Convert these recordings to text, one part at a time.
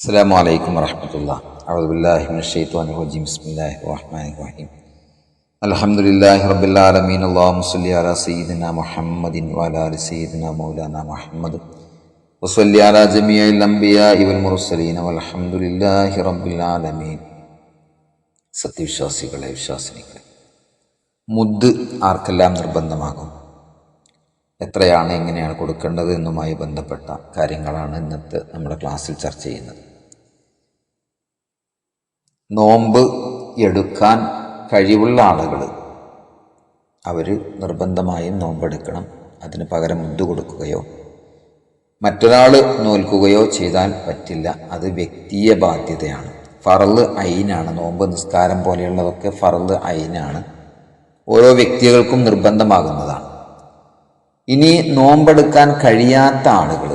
അസ്സലാമു അലൈക്കും വറഹ്മത്തുള്ളാഹി അഊദു ബില്ലാഹി മിനശ് ശൈത്വാനിർ റജീം ബിസ്മില്ലാഹിർ റഹ്മാനിർ റഹീം അൽഹംദുലില്ലാഹി റബ്ബിൽ ആലമീൻ അല്ലാഹുമ്മ സ്വല്ലി അലാ സയ്യിദിനാ മുഹമ്മദിൻ വഅലാ ആലി സയ്യിദിനാ മൗലാനാ മുഹമ്മദ് വസല്ലി അലാ ജമീഇൽ അംബിയാഇ വൽ മുർസലീൻ വൽഹംദുലില്ലാഹി റബ്ബിൽ ആലമീൻ. സത്യവിശ്വാസികളെ, വിശ്വാസിനികളെ, മുദ് ആർക്കെല്ലാം നിർബന്ധമാകും, എത്രയാണ്, എങ്ങനെയാണ് കൊടുക്കേണ്ടത് എന്നുമായി ബന്ധപ്പെട്ട കാര്യങ്ങളാണ് ഇന്നത്തെ നമ്മുടെ ക്ലാസ്സിൽ ചർച്ച ചെയ്യുന്നത്. നോമ്പ് എടുക്കാൻ കഴിവുള്ള ആളുകൾ അവർ നിർബന്ധമായും നോമ്പെടുക്കണം. അതിന് പകരം മുദ് കൊടുക്കുകയോ മറ്റൊരാൾ നോൽക്കുകയോ ചെയ്താൽ പറ്റില്ല. അത് വ്യക്തിയ ബാധ്യതയാണ്. ഫർള് ഐനാണ്. നോമ്പ്, നിസ്കാരം പോലെയുള്ളതൊക്കെ ഫർള് ഐനാണ്, ഓരോ വ്യക്തികൾക്കും നിർബന്ധമാകുന്നതാണ്. ഇനി നോമ്പെടുക്കാൻ കഴിയാത്ത ആളുകൾ,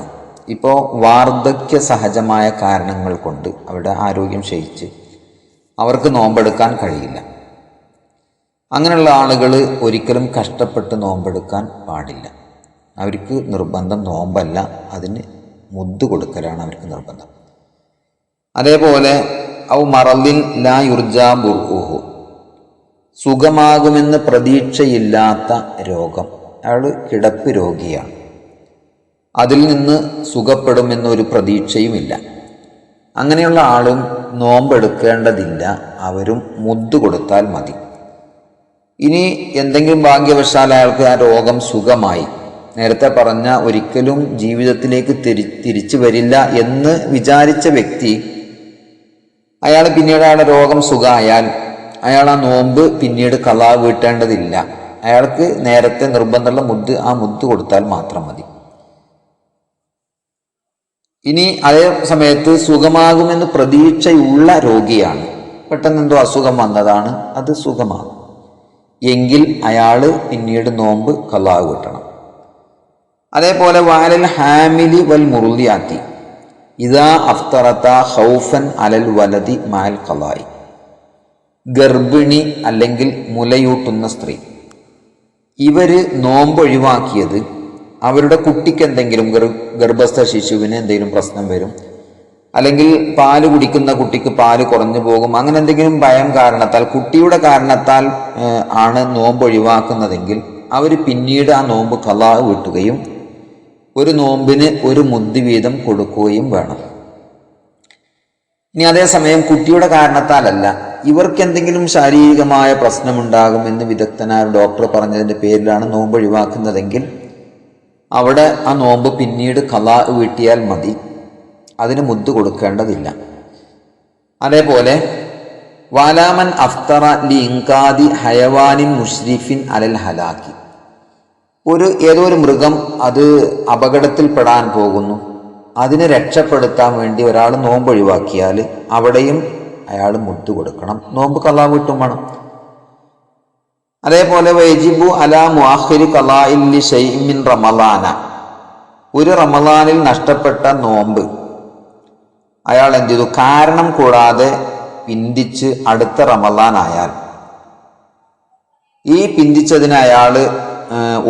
ഇപ്പോൾ വാർദ്ധക്യ സഹജമായ കാരണങ്ങൾ കൊണ്ട് അവരുടെ ആരോഗ്യം ക്ഷയിച്ച് അവർക്ക് നോമ്പെടുക്കാൻ കഴിയില്ല. അങ്ങനെയുള്ള ആളുകൾ ഒരിക്കലും കഷ്ടപ്പെട്ട് നോമ്പെടുക്കാൻ പാടില്ല. അവർക്ക് നിർബന്ധം നോമ്പല്ല, അതിന് മുദ് കൊടുക്കലാണ് അവർക്ക് നിർബന്ധം. അതേപോലെ ഔ മറലിൻ ലാ യുർജാ ബുർഉഹു, സുഖമാകുമെന്ന് പ്രതീക്ഷയില്ലാത്ത രോഗം, അയാൾ കിടപ്പ് രോഗിയാണ്, അതിൽ നിന്ന് സുഖപ്പെടുമെന്നൊരു പ്രതീക്ഷയുമില്ല. അങ്ങനെയുള്ള ആളും നോമ്പെടുക്കേണ്ടതില്ല, അവരും മുദ് കൊടുത്താൽ മതി. ഇനി എന്തെങ്കിലും ഭാഗ്യവശാൽ അയാൾക്ക് ആ രോഗം സുഖമായി, നേരത്തെ പറഞ്ഞ ഒരിക്കലും ജീവിതത്തിലേക്ക് തിരിച്ചു വരില്ല എന്ന് വിചാരിച്ച വ്യക്തി, അയാൾ പിന്നീട് അയാളുടെ രോഗം സുഖമായാൽ അയാൾ ആ നോമ്പ് പിന്നീട് ഖളാ വീട്ടേണ്ടതില്ല. അയാൾക്ക് നേരത്തെ നിർബന്ധമുള്ള മുദ്, ആ മുദ് കൊടുത്താൽ മാത്രം മതി. ഇനി അതേ സമയത്ത് സുഖമാകുമെന്ന് പ്രതീക്ഷയുള്ള രോഗിയാണ്, പെട്ടെന്ന് എന്തോ അസുഖം വന്നതാണ്, അത് സുഖമാകും എങ്കിൽ അയാൾ പിന്നീട് നോമ്പ് ഖളാ വീട്ടണം. അതേപോലെ വാലൽ ഹാമിലി വൽ മുർദിയാത്തി ഇദാ അഫ്തറത ഖൗഫൻ അലൽ വലദി മഅൽ ഖളായി, ഗർഭിണി അല്ലെങ്കിൽ മുലയൂട്ടുന്ന സ്ത്രീ, ഇവര് നോമ്പൊഴിവാക്കിയത് അവരുടെ കുട്ടിക്ക് എന്തെങ്കിലും, ഗർഭസ്ഥ ശിശുവിന് എന്തെങ്കിലും പ്രശ്നം വരും, അല്ലെങ്കിൽ പാല് കുടിക്കുന്ന കുട്ടിക്ക് പാല് കുറഞ്ഞു പോകും, അങ്ങനെ എന്തെങ്കിലും ഭയം കാരണത്താൽ, കുട്ടിയുടെ കാരണത്താൽ ആണ് നോമ്പൊഴിവാക്കുന്നതെങ്കിൽ അവർ പിന്നീട് ആ നോമ്പ് ഖളാ വീട്ടുകയും ഒരു നോമ്പിന് ഒരു മുദ് വീതം കൊടുക്കുകയും വേണം. ഇനി അതേസമയം കുട്ടിയുടെ കാരണത്താലല്ല, ഇവർക്ക് എന്തെങ്കിലും ശാരീരികമായ പ്രശ്നമുണ്ടാകുമെന്ന് വിദഗ്ധനായ ഡോക്ടർ പറഞ്ഞതിൻ്റെ പേരിലാണ് നോമ്പ് ഒഴിവാക്കുന്നതെങ്കിൽ അവിടെ ആ നോമ്പ് പിന്നീട് ഖളാ വീട്ടിയാൽ മതി, അതിന് മുദ് കൊടുക്കേണ്ടതില്ല. അതേപോലെ വാലാമൻ അഫ്തറ ലി ഇൻകാദി ഹയവാനിൻ മുഷ്രിഫിൻ അലൽ ഹലാക്കി, ഏതോ ഒരു മൃഗം അത് അപകടത്തിൽപ്പെടാൻ പോകുന്നു, അതിനെ രക്ഷപ്പെടുത്താൻ വേണ്ടി ഒരാൾ നോമ്പ് ഒഴിവാക്കിയാൽ അവിടെയും അയാൾ മുദ് കൊടുക്കണം, നോമ്പ് ഖളാ വീട്ടും വേണം. അതേപോലെ വയജിബു അലാ മുഅഖിരി ഖളാഇൻ ലി ശൈഇൻ മിൻ റമളാന, ഒരു റമളാനിൽ നഷ്ടപ്പെട്ട നോമ്പ് അയാൾ എന്ത് ചെയ്തു, കാരണം കൂടാതെ പിന്തിച്ച് അടുത്ത റമളാൻ ആയാൽ ഈ പിന്തിച്ചതിന് അയാൾ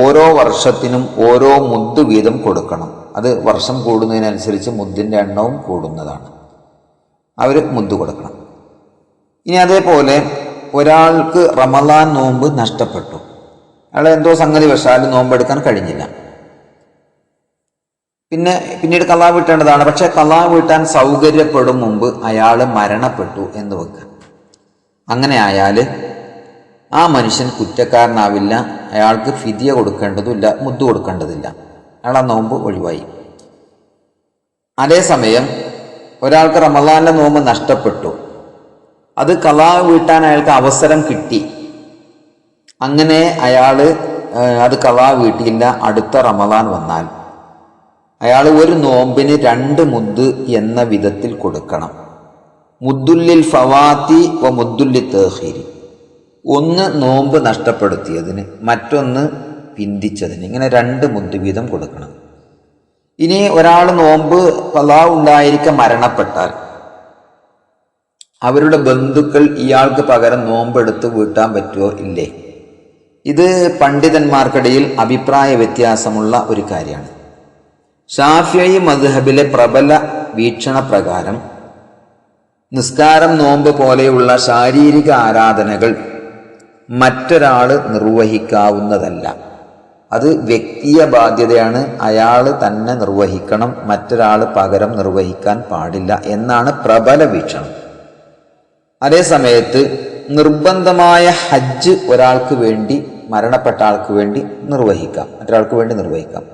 ഓരോ വർഷത്തിനും ഓരോ മുദ് വീതം കൊടുക്കണം. അത് വർഷം കൂടുന്നതിനനുസരിച്ച് മുദ്ദിൻ്റെ എണ്ണവും കൂടുന്നതാണ്, അവർ മുദ് കൊടുക്കണം. ഇനി അതേപോലെ ഒരാൾക്ക് റമളാൻ നോമ്പ് നഷ്ടപ്പെട്ടു, അയാൾ എന്തോ സംഗതി വശാൽ നോമ്പെടുക്കാൻ കഴിഞ്ഞില്ല, പിന്നീട് ഖളാ വീട്ടേണ്ടതാണ്. പക്ഷെ ഖളാ വീട്ടാൻ സൗകര്യപ്പെടും മുമ്പ് അയാൾ മരണപ്പെട്ടു എന്ന് വെക്കുക. അങ്ങനെ ആയാൽ ആ മനുഷ്യൻ കുറ്റക്കാരനാവില്ല, അയാൾക്ക് ഫിദിയ കൊടുക്കേണ്ടതുമില്ല, മുദ് കൊടുക്കേണ്ടതില്ല, അയാൾ ആ നോമ്പ് ഒഴിവായി. അതേസമയം ഒരാൾക്ക് റമളാനിലെ നോമ്പ് നഷ്ടപ്പെട്ടു, അത് ഖളാ വീട്ടാൻ അയാൾക്ക് അവസരം കിട്ടി, അങ്ങനെ അയാൾ അത് ഖളാ വീട്ടിയില്ല, അടുത്ത റമളാൻ വന്നാൽ അയാൾ ഒരു നോമ്പിന് 2 മുദ് എന്ന വിധത്തിൽ കൊടുക്കണം. മുദ്ദുല്ലിൽ ഫവാത്തി വ മുദ്ദുല്ലി തഖീരി, ഒന്ന് നോമ്പ് നഷ്ടപ്പെടുത്തിയതിന്, മറ്റൊന്ന് പിന്തിച്ചതിന്, ഇങ്ങനെ 2 മുദ് വീതം കൊടുക്കണം. ഇനി ഒരാൾ നോമ്പ് ഖളാ ഉണ്ടായിരിക്കെ മരണപ്പെട്ടാൽ അവരുടെ ബന്ധുക്കൾ ഇയാൾക്ക് പകരം നോമ്പെടുത്ത് വീട്ടാൻ പറ്റുമോ ഇല്ലേ? ഇത് പണ്ഡിതന്മാർക്കിടയിൽ അഭിപ്രായ വ്യത്യാസമുള്ള ഒരു കാര്യമാണ്. ശാഫിഈ മദ്ഹബിലെ പ്രബല വീക്ഷണ പ്രകാരം നിസ്കാരം, നോമ്പ് പോലെയുള്ള ശാരീരിക ആരാധനകൾ മറ്റൊരാൾ നിർവഹിക്കാവുന്നതല്ല. അത് വ്യക്തിയ ബാധ്യതയാണ്, അയാൾ തന്നെ നിർവഹിക്കണം, മറ്റൊരാൾ പകരം നിർവഹിക്കാൻ പാടില്ല എന്നാണ് പ്രബല വീക്ഷണം. അതേ സമയത്ത് നിർബന്ധമായ ഹജ്ജ് ഒരാൾക്ക് വേണ്ടി, മരണപ്പെട്ട ആൾക്ക് വേണ്ടി നിർവഹിക്കാം, മറ്റൊരാൾക്ക് വേണ്ടി നിർവഹിക്കാം.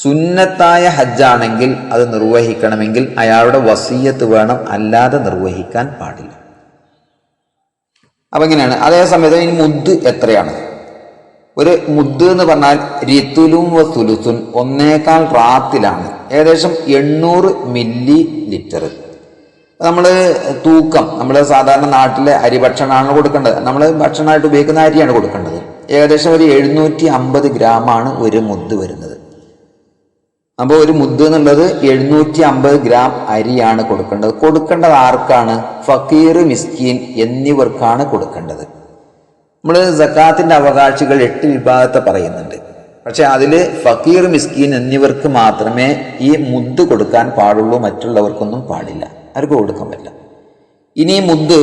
സുന്നത്തായ ഹജ്ജാണെങ്കിൽ അത് നിർവഹിക്കണമെങ്കിൽ അയാളുടെ വസിയ്യത്ത് വേണം, അല്ലാതെ നിർവഹിക്കാൻ പാടില്ല. അപ്പം ഇങ്ങനെയാണ്. അതേ സമയത്ത് ഇനി മുദ് എത്രയാണ്? ഒരു മുദ് എന്ന് പറഞ്ഞാൽ റിത്തുലും വസുലുസുൻ, 1/4 റാത്തിലാണ്, ഏകദേശം 800 മില്ലി ലിറ്റർ. നമ്മൾ തൂക്കം, നമ്മൾ സാധാരണ നാട്ടിലെ അരി ഭക്ഷണമാണ് കൊടുക്കേണ്ടത്, നമ്മൾ ഭക്ഷണമായിട്ട് ഉപയോഗിക്കുന്ന അരിയാണ് കൊടുക്കേണ്ടത്. ഏകദേശം ഒരു 750 ഗ്രാമാണ് ഒരു മുദ് വരുന്നത്. അപ്പോൾ ഒരു മുദ് എന്നുള്ളത് 750 ഗ്രാം അരിയാണ് കൊടുക്കേണ്ടത്. കൊടുക്കേണ്ടത് ആർക്കാണ്? ഫക്കീർ, മിസ്കീൻ എന്നിവർക്കാണ് കൊടുക്കേണ്ടത്. നമ്മൾ സക്കാത്തിന്റെ അവകാശികൾ 8 വിഭാഗത്തെ പറയുന്നുണ്ട്. പക്ഷെ അതിൽ ഫക്കീർ, മിസ്കീൻ എന്നിവർക്ക് മാത്രമേ ഈ മുദ് കൊടുക്കാൻ പാടുള്ളൂ, മറ്റുള്ളവർക്കൊന്നും പാടില്ല, അവർക്ക് കൊടുക്കാൻ പറ്റില്ല. ഇനി മുദ്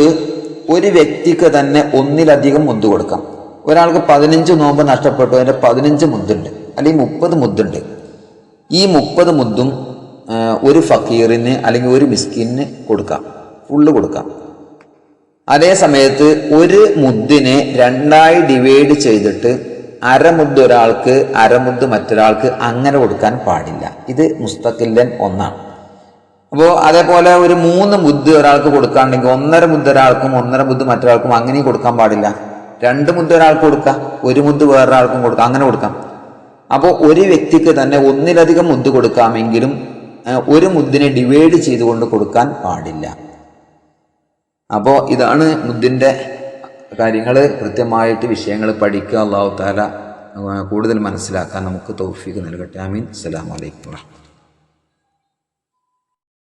ഒരു വ്യക്തിക്ക് തന്നെ ഒന്നിലധികം മുദ് കൊടുക്കാം. ഒരാൾക്ക് 15 നോമ്പ് നഷ്ടപ്പെട്ടു, അതിൻ്റെ 15 മുദ്ദുണ്ട്, അല്ലെങ്കിൽ 30 മുദ്ദുണ്ട്. ഈ 30 മുദ്ദും ഒരു ഫക്കീറിന് അല്ലെങ്കിൽ ഒരു മിസ്കീന് കൊടുക്കാം, ഫുള്ള് കൊടുക്കാം. അതേ സമയത്ത് ഒരു മുദ്ദിനെ 2ആയി ഡിവൈഡ് ചെയ്തിട്ട് അരമുദ്ദ് ഒരാൾക്ക്, അരമുദ്ദ് മറ്റൊരാൾക്ക്, അങ്ങനെ കൊടുക്കാൻ പാടില്ല. ഇത് മുസ്തഖില്ലൻ ഒന്നാണ്. അപ്പോൾ അതേപോലെ ഒരു 3 മുദ്ദ് ഒരാൾക്ക് കൊടുക്കാണ്ടെങ്കിൽ 1.5 മുദ്ദ് ഒരാൾക്കും 1.5 മുദ്ദ് മറ്റൊരാൾക്കും അങ്ങനെയും കൊടുക്കാൻ പാടില്ല. 2 മുദ്ദ് ഒരാൾക്ക് കൊടുക്കാം, 1 മുദ്ദ് വേറൊരാൾക്കും കൊടുക്കാം, അങ്ങനെ കൊടുക്കാം. അപ്പോൾ ഒരു വ്യക്തിക്ക് തന്നെ ഒന്നിലധികം മുദ്ദ് കൊടുക്കാമെങ്കിലും ഒരു മുദ്ദിനെ ഡിവൈഡ് ചെയ്തുകൊണ്ട് കൊടുക്കാൻ പാടില്ല. അപ്പോൾ ഇതാണ് മുദ്ദിൻ്റെ കാര്യങ്ങൾ. കൃത്യമായിട്ട് വിഷയങ്ങൾ പഠിക്കുക. അല്ലാഹു തആല കൂടുതൽ മനസ്സിലാക്കാൻ നമുക്ക് തൗഫീഖ് നൽകട്ടെ. ആമീൻ. അസ്സലാമു അലൈക്കും.